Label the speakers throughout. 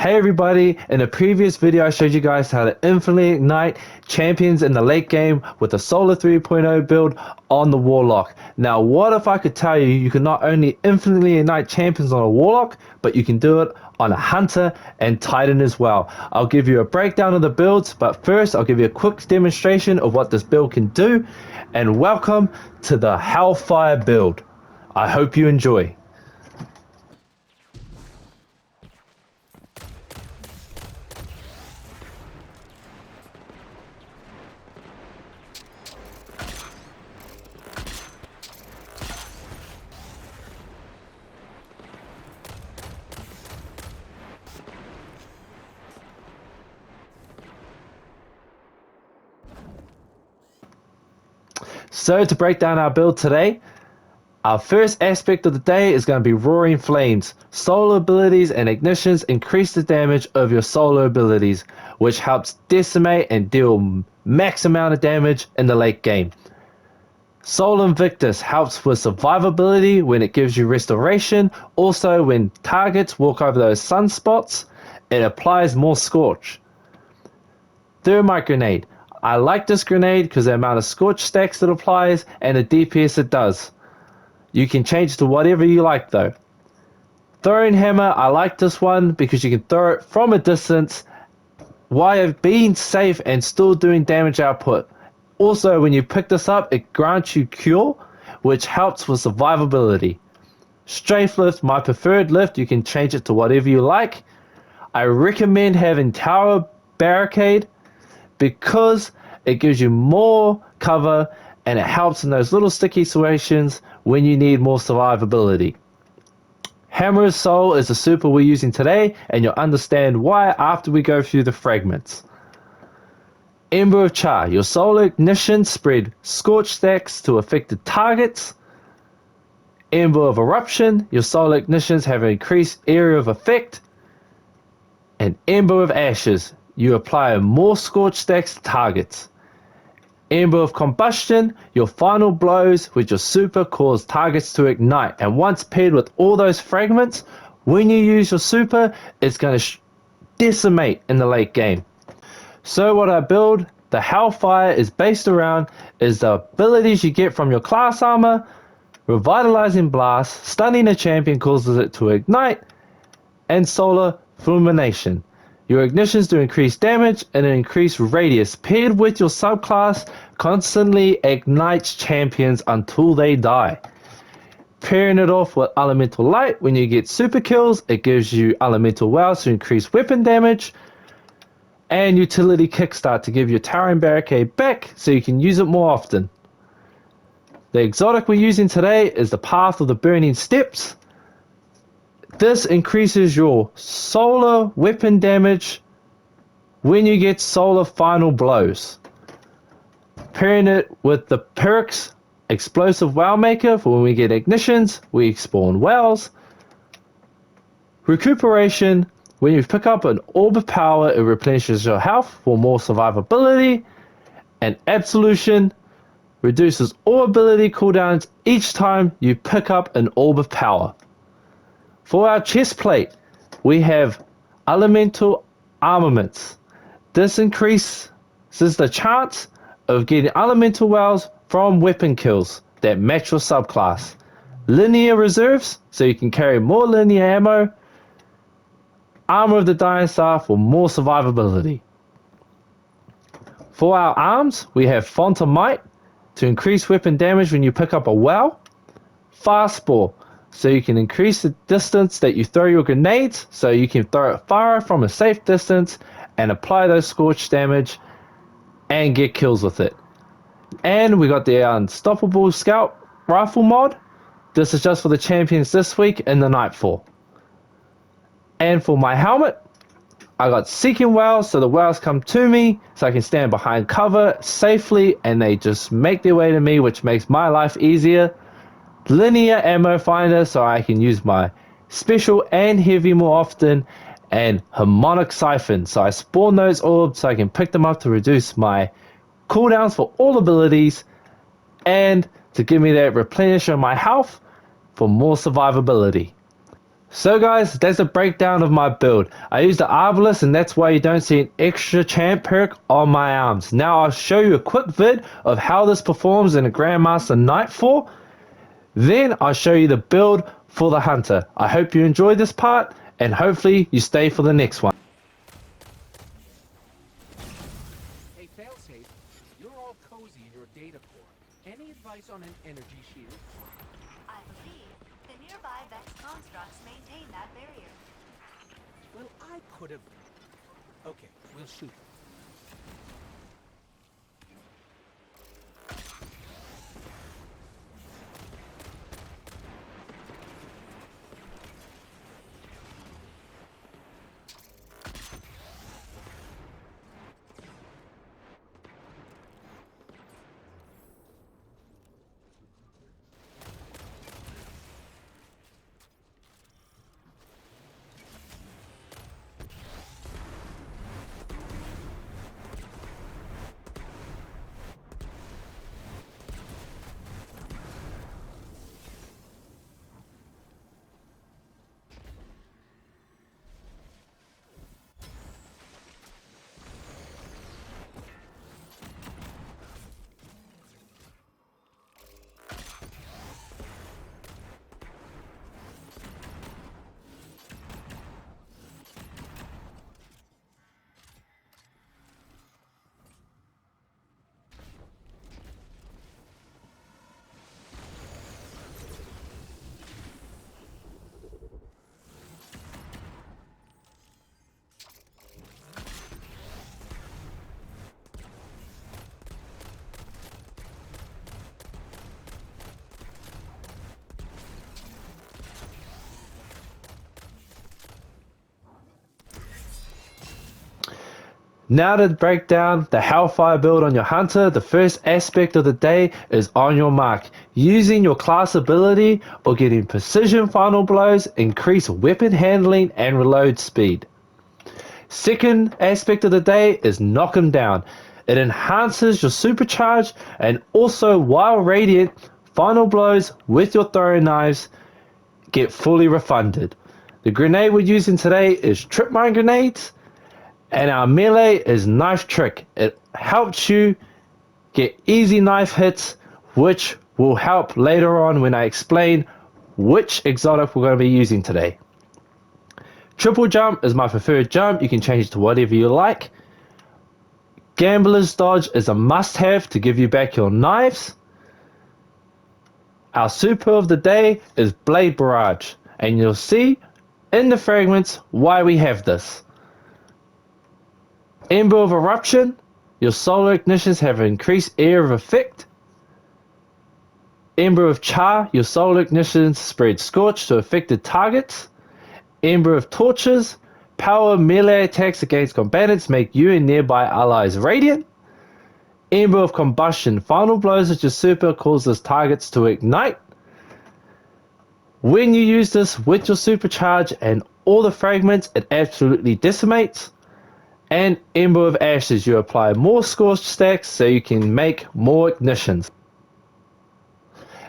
Speaker 1: Hey everybody, in a previous video I showed you guys how to infinitely ignite champions in the late game with the Solar 3.0 build on the Warlock. Now what if I could tell you you can not only infinitely ignite champions on a Warlock, but you can do it on a Hunter and Titan as well. I'll give you a breakdown of the builds, but first I'll give you a quick demonstration of what this build can do, and welcome to the Hellfire build. I hope you enjoy. So to break down our build today, our first aspect of the day is going to be Roaring Flames. Solar abilities and ignitions increase the damage of your solar abilities, which helps decimate and deal max amount of damage in the late game. Solar Invictus helps with survivability when it gives you restoration. Also, when targets walk over those sunspots, it applies more Scorch. Thermite Grenade. I like this grenade because the amount of Scorch stacks it applies and the DPS it does. You can change it to whatever you like though. Throwing Hammer, I like this one because you can throw it from a distance while being safe and still doing damage output. Also, when you pick this up, it grants you Cure, which helps with survivability. Strafe Lift, my preferred lift, you can change it to whatever you like. I recommend having Tower Barricade because it gives you more cover and it helps in those little sticky situations when you need more survivability. Hammer's Soul is the super we're using today, and you'll understand why after we go through the fragments. Ember of Char, your solar ignition spread Scorch stacks to affected targets. Ember of Eruption, your solar ignitions have an increased area of effect. And Ember of Ashes, you apply more Scorch stacks to targets. Ember of Combustion, your final blows with your super cause targets to ignite, and once paired with all those fragments, when you use your super, it's going to decimate in the late game. So what I build, the Hellfire, is based around is the abilities you get from your class armor. Revitalizing Blast, stunning a champion causes it to ignite, and Solar Fulmination. Your ignitions do increase damage and an increased radius paired with your subclass constantly ignites champions until they die. Pairing it off with Elemental Light, when you get super kills, it gives you Elemental Wells to increase weapon damage, and Utility Kickstart to give your Towering Barricade back so you can use it more often. The exotic we're using today is the Path of the Burning Steps. This increases your solar weapon damage when you get solar final blows. Pairing it with the perks Explosive Well Maker for when we get ignitions, we spawn wells. Recuperation, when you pick up an orb of power, it replenishes your health for more survivability. And Absolution reduces all ability cooldowns each time you pick up an orb of power. For our chest plate, we have Elemental Armaments. This increases the chance of getting Elemental Wells from weapon kills that match your subclass. Linear Reserves, so you can carry more linear ammo. Armor of the Dying Star for more survivability. For our arms, we have Font of Might to increase weapon damage when you pick up a well. Fastball, so you can increase the distance that you throw your grenades, so you can throw it far from a safe distance and apply those Scorch damage and get kills with it. And we got the Unstoppable Scout Rifle mod. This is just for the champions this week in the Nightfall. And for my helmet, I got Seeking Wells, so the wells come to me so I can stand behind cover safely and they just make their way to me, which makes my life easier. Linear Ammo Finder, so I can use my special and heavy more often. And Harmonic Siphon, so I spawn those orbs so I can pick them up to reduce my cooldowns for all abilities and to give me that replenish of my health for more survivability. So guys, that's a breakdown of my build. I used the Arbalest and that's why you don't see an extra champ perk on my arms. Now I'll show you a quick vid of how this performs in a Grandmaster Nightfall. Then I'll show you the build for the Hunter. I hope you enjoyed this part and hopefully you stay for the next one.
Speaker 2: Hey, Failsafe, you're all cozy in your data core. Any advice on an energy shield?
Speaker 3: I believe the nearby Vex constructs maintain that barrier.
Speaker 2: Well, I could have... Okay, we'll shoot.
Speaker 1: Now to break down the Hellfire build on your Hunter, the first aspect of the day is on your mark. Using your class ability or getting precision final blows, increase weapon handling and reload speed. Second aspect of the day is knock 'em down. It enhances your supercharge and also while radiant, final blows with your throwing knives get fully refunded. The grenade we're using today is trip mine grenades. And our melee is Knife Trick. It helps you get easy knife hits, which will help later on when I explain which exotic we're going to be using today. Triple Jump is my preferred jump. You can change it to whatever you like. Gambler's Dodge is a must-have to give you back your knives. Our super of the day is Blade Barrage. And you'll see in the fragments why we have this. Ember of Eruption, your solar ignitions have increased area of effect. Ember of Char, your solar ignitions spread scorch to affected targets. Ember of Torches, power melee attacks against combatants make you and nearby allies radiant. Ember of Combustion, final blows at your super causes targets to ignite. When you use this with your supercharge and all the fragments, it absolutely decimates. And Ember of Ashes, you apply more scorched stacks so you can make more ignitions.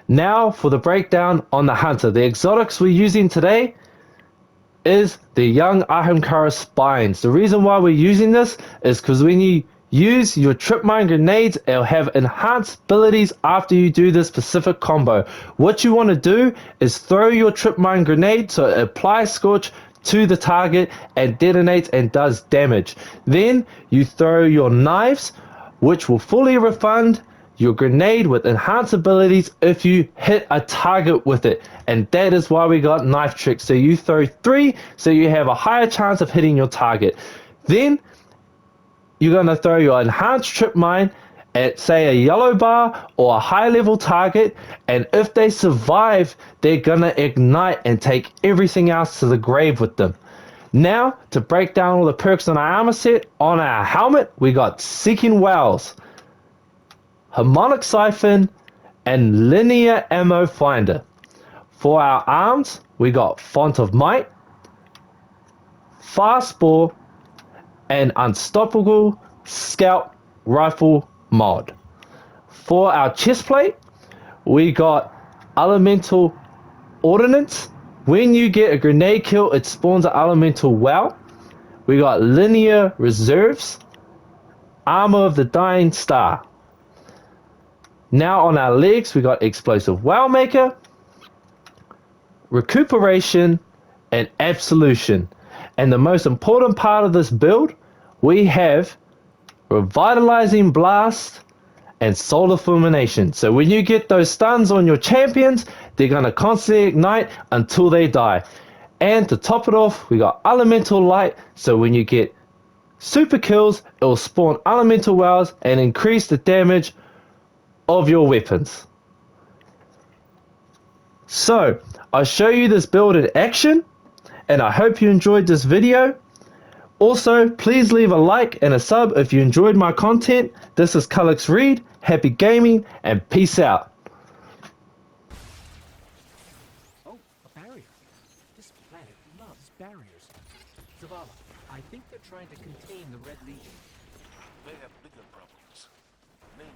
Speaker 1: Now for the breakdown on the Hunter. The exotics we're using today is the young Ahamkara Spines. The reason why we're using this is because when you use your trip mine grenades, it'll have enhanced abilities after you do this specific combo. What you want to do is throw your trip mine grenade so it applies scorch to the target and detonates and does damage. Then you throw your knives, which will fully refund your grenade with enhanced abilities if you hit a target with it. And that is why we got Knife Trick. So you throw 3 so you have a higher chance of hitting your target. Then you're going to throw your enhanced trip mine at say a yellow bar or a high level target, and if they survive, they're gonna ignite and take everything else to the grave with them. Now to break down all the perks on our armor set, on our helmet we got Seeking Wells, Harmonic Siphon, and Linear Ammo Finder. For our arms we got Font of Might, Fastball, and Unstoppable Scout Rifle mod. For our chest plate, we got Elemental Ordnance, When you get a grenade kill, it spawns an elemental well. We got linear reserves, armor of the dying star. Now on our legs, we got explosive well maker, recuperation, and absolution. And the most important part of this build, we have revitalizing blast and solar fulmination. So when you get those stuns on your champions, they're going to constantly ignite until they die. And to top it off, we got elemental light. So when you get super kills, it will spawn elemental wells and increase the damage of your weapons. So I'll show you this build in action, and I hope you enjoyed this video. Also, please leave a like and a sub if you enjoyed my content. This is Cullix Reed, happy gaming, and peace out.
Speaker 2: Oh, a barrier. This planet loves barriers. Zavala, I think they're trying to contain the Red Legion.
Speaker 4: They have bigger problems. Namely,